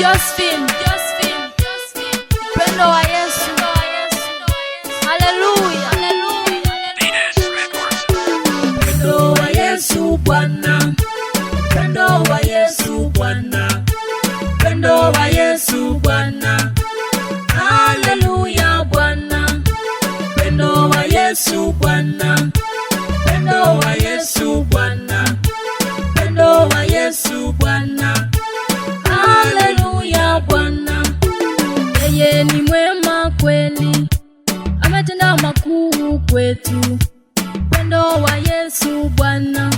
Josephine, upendo wa Yesu. Haleluya. Upendo wa Yesu Bwana, upendo wa Yesu Bwana, upendo wa Yesu Bwana. Haleluya Bwana, upendo wa Yesu Bwana, upendo wa Yesu Bwana, upendo wa Yesu Bwana. Haleluya Bwana, Yeye ni mwema kweli, ametenda makuu kwetu. Upendo wa Yesu Bwana.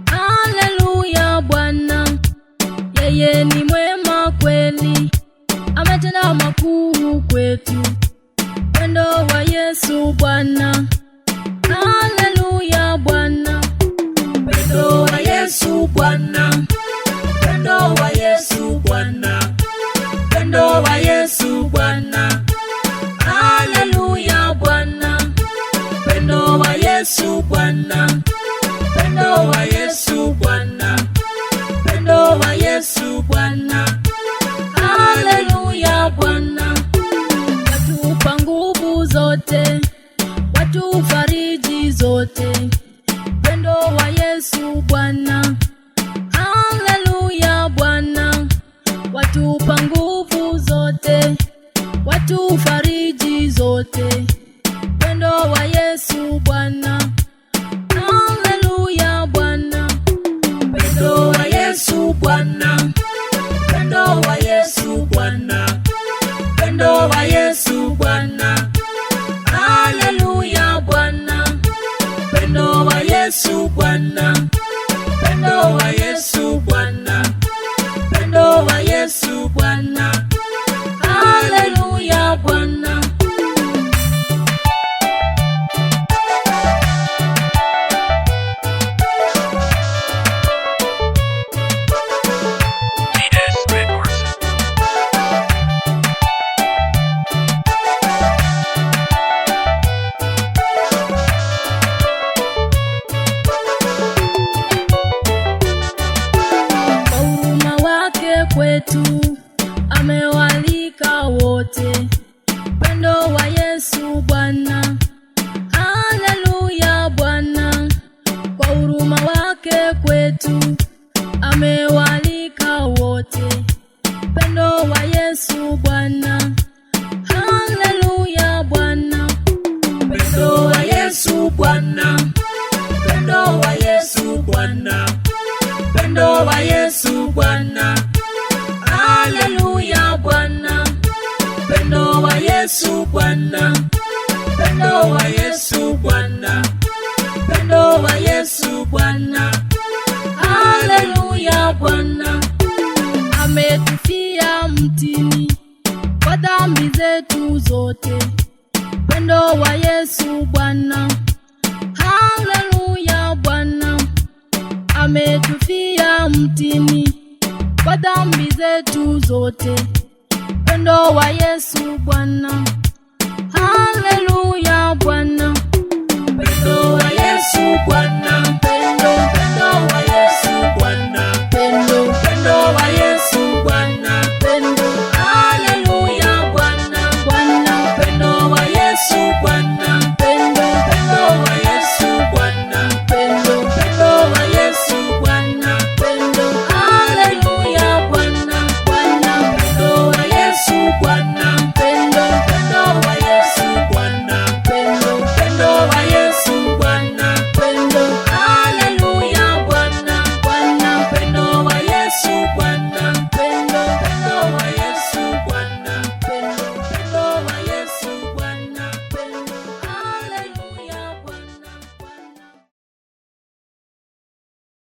Haleluya Bwana, yeye ni mwema kweli, ametenda makuu kwetu. Upendo wa Yesu Bwana. Haleluya Bwana, upendo wa Yesu Bwana, upendo wa Yesu Bwana, upendo wa Yesu Bwana. Haleluya Bwana, upendo wa Yesu Bwana, upendo wa Yesu Bwana, upendo wa Yesu Bwana. Haleluya Bwana, watupa nguvu zote, watufariji zote. Upendo wa Yesu Bwana. Haleluya Bwana, watupa nguvu zote, watufariji zote. Upendo wa Yesu Bwana. Haleluya Bwana, upendo wa Yesu Bwana, upendo wa Yesu Bwana, upendo wa Yesu Bwana. Haleluya Bwana, upendo wa Yesu Bwana, upendo wa Yesu Bwana, upendo wa Yesu Bwana. Haleluya Bwana. Kwetu amewalika wote. Upendo wa Yesu Bwana. Haleluya Bwana, kwa huruma wake kwetu amewalika wote. Upendo wa Yesu Bwana. Haleluya Bwana, upendo wa Yesu Bwana, upendo wa Yesu Bwana, upendo wa Yesu Bwana. Haleluya Bwana, upendo wa Yesu Bwana, upendo wa Yesu Bwana, upendo wa Yesu Bwana. Haleluya Bwana, ametufia mtini kwa dhambi zetu zote. Upendo wa Yesu Bwana. Haleluya Bwana, ametufia mtini kwa dhambi zetu zote. Upendo wa Yesu Bwana. Haleluya Bwana, upendo wa Yesu Bwana.